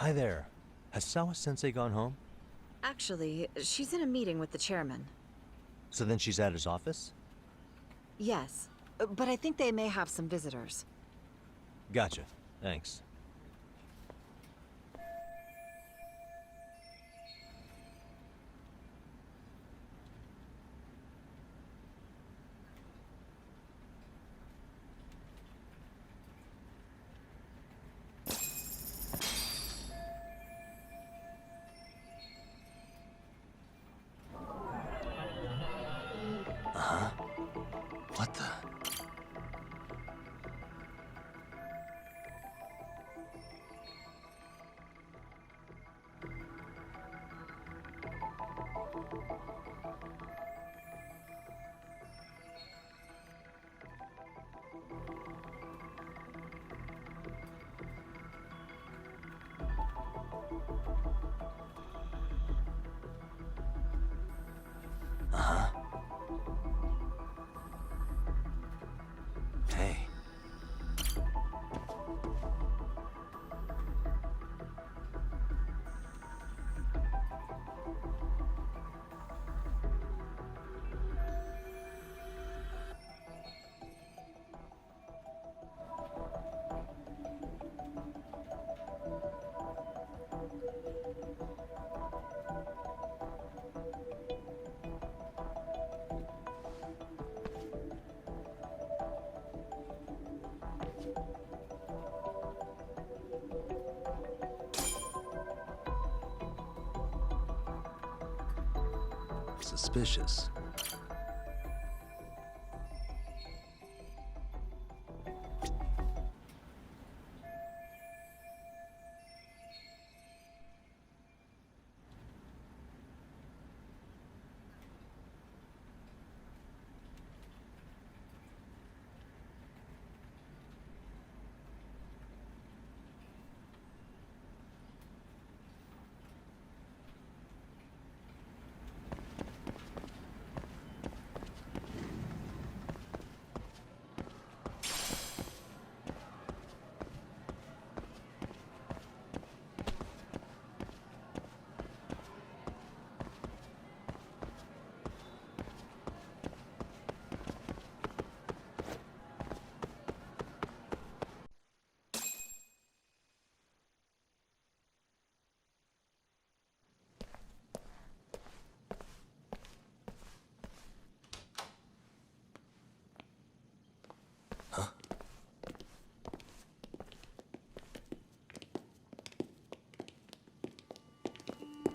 Hi there. Has Sawa-sesei gone home? Actually, she's in a meeting with the chairman. So then she's at his office? Yes, but I think they may have some visitors. Gotcha. Thanks. What the? Hey. Suspicious.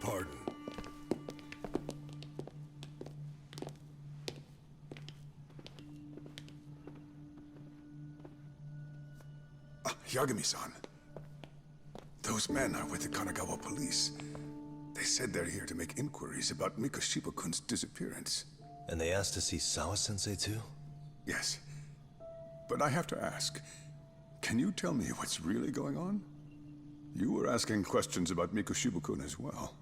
Pardon. Yagami-san. Those men are with the Kanagawa police. They said they're here to make inquiries about Mikoshiba-kun's disappearance. And they asked to see Sawa-sensei too? Yes. But I have to ask, can you tell me what's really going on? You were asking questions about Mikoshiba-kun as well.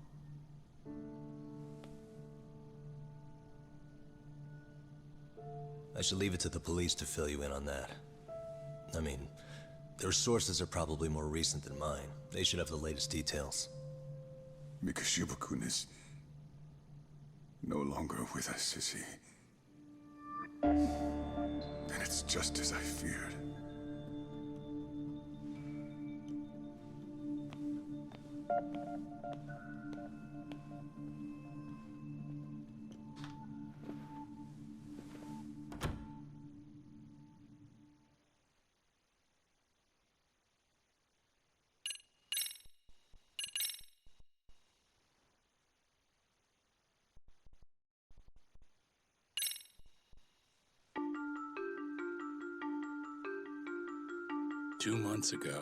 I should leave it to the police to fill you in on that. I mean, their sources are probably more recent than mine. They should have the latest details. Mikoshiba-kun is no longer with us, is he? And it's just as I feared. Two months ago,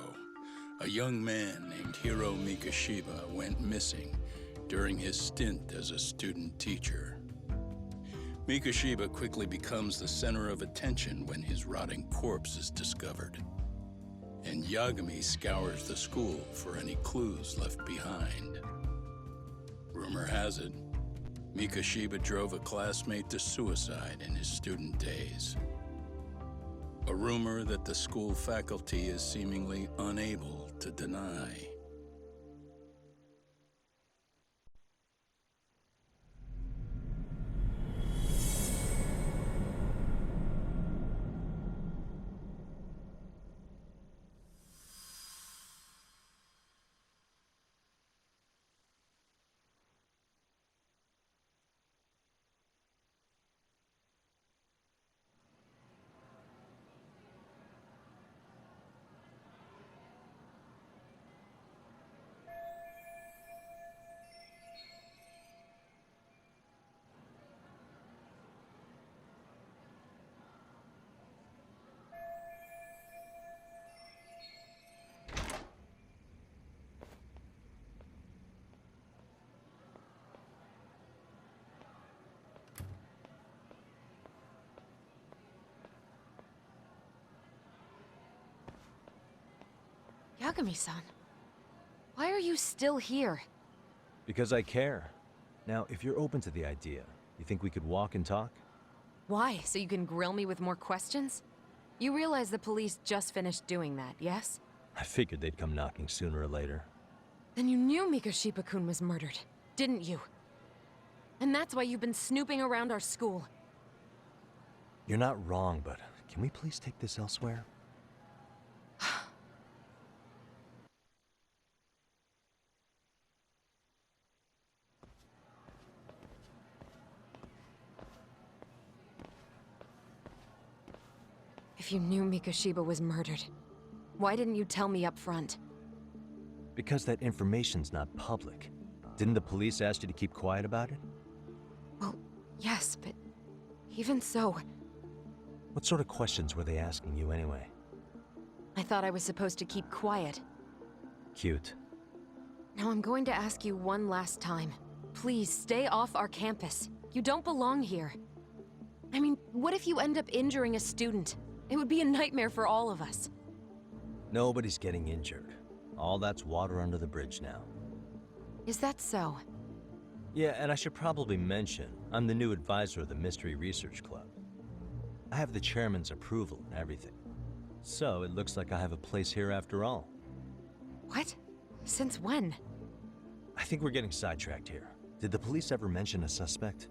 a young man named Hiro Mikoshiba went missing during his stint as a student teacher. Mikoshiba quickly becomes the center of attention when his rotting corpse is discovered. And Yagami scours the school for any clues left behind. Rumor has it, Mikoshiba drove a classmate to suicide in his student days. A rumor that the school faculty is seemingly unable to deny. Yagami-san, why are you still here? Because I care. Now, if you're open to the idea, you think we could walk and talk? Why? So you can grill me with more questions? You realize the police just finished doing that, yes? I figured they'd come knocking sooner or later. Then you knew Mikoshiba-kun was murdered, didn't you? And that's why you've been snooping around our school. You're not wrong, but can we please take this elsewhere? If you knew Mikoshiba was murdered, why didn't you tell me up front? Because that information's not public. Didn't the police ask you to keep quiet about it? Well, yes, but even so, What sort of questions were they asking you anyway? I thought I was supposed to keep quiet. Cute. Now I'm going to ask you one last time. Please, stay off our campus. You don't belong here. I mean, what if you end up injuring a student? It would be a nightmare for all of us. Nobody's getting injured. All that's water under the bridge now. Is that so? Yeah, and I should probably mention, I'm the new advisor of the Mystery Research Club. I have the chairman's approval and everything. So it looks like I have a place here after all. What? Since when? I think we're getting sidetracked here. Did the police ever mention a suspect?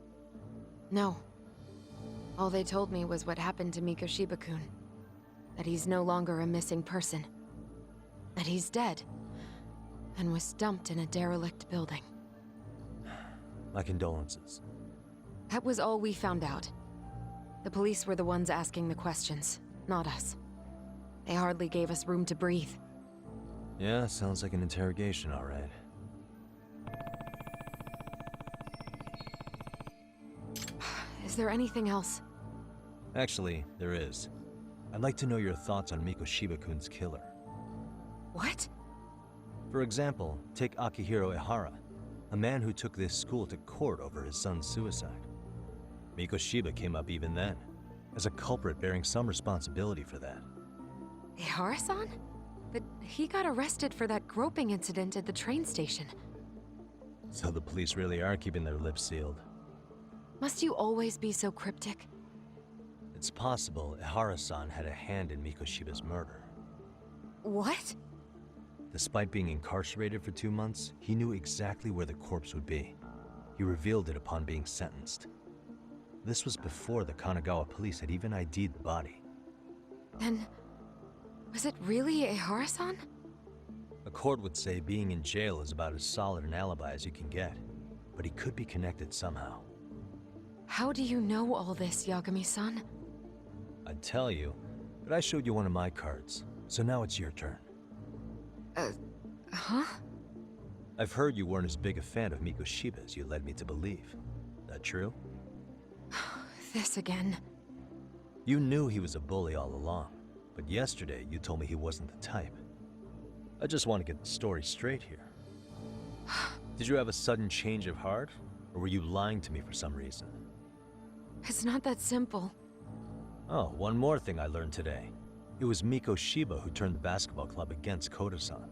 No. All they told me was what happened to Mikoshiba-kun. That he's no longer a missing person. That he's dead. And was dumped in a derelict building. My condolences. That was all we found out. The police were the ones asking the questions, not us. They hardly gave us room to breathe. Yeah, sounds like an interrogation, all right. Is there anything else? Actually, there is. I'd like to know your thoughts on Mikoshiba-kun's killer. What? For example, take Akihiro Ihara, a man who took this school to court over his son's suicide. Mikoshiba came up even then, as a culprit bearing some responsibility for that. Ihara-san? But he got arrested for that groping incident at the train station. So the police really are keeping their lips sealed. Must you always be so cryptic? It's possible Ihara-san had a hand in Mikoshiba's murder. What? Despite being incarcerated for 2 months, he knew exactly where the corpse would be. He revealed it upon being sentenced. This was before the Kanagawa police had even ID'd the body. Then, was it really Ihara-san? A court would say being in jail is about as solid an alibi as you can get, but he could be connected somehow. How do you know all this, Yagami-san? I'd tell you, but I showed you one of my cards, so now it's your turn. Huh? I've heard you weren't as big a fan of Mikoshiba as you led me to believe. That true? This again. You knew he was a bully all along, but yesterday you told me he wasn't the type. I just want to get the story straight here. Did you have a sudden change of heart, or were you lying to me for some reason? It's not that simple. Oh, one more thing I learned today. It was Mikoshiba who turned the basketball club against Koda-san.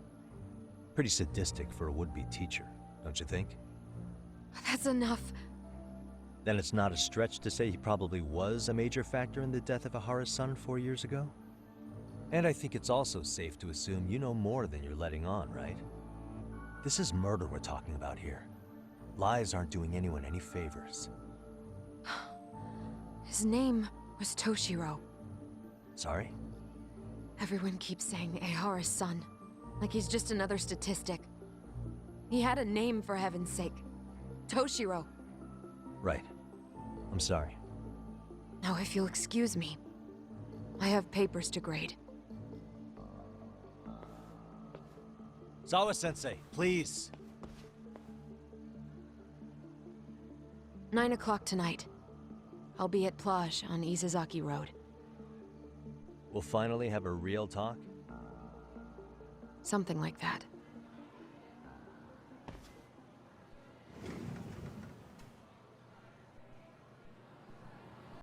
Pretty sadistic for a would-be teacher, don't you think? That's enough. Then it's not a stretch to say he probably was a major factor in the death of Ihara's son 4 years ago? And I think it's also safe to assume you know more than you're letting on, right? This is murder we're talking about here. Lies aren't doing anyone any favors. His name was Toshiro. Sorry? Everyone keeps saying Ihara's son, like he's just another statistic. He had a name, for heaven's sake. Toshiro. Right. I'm sorry. Now, if you'll excuse me, I have papers to grade. Sawa-sesei, please! 9 o'clock tonight. I'll be at Plage on Isazaki Road. We'll finally have a real talk? Something like that.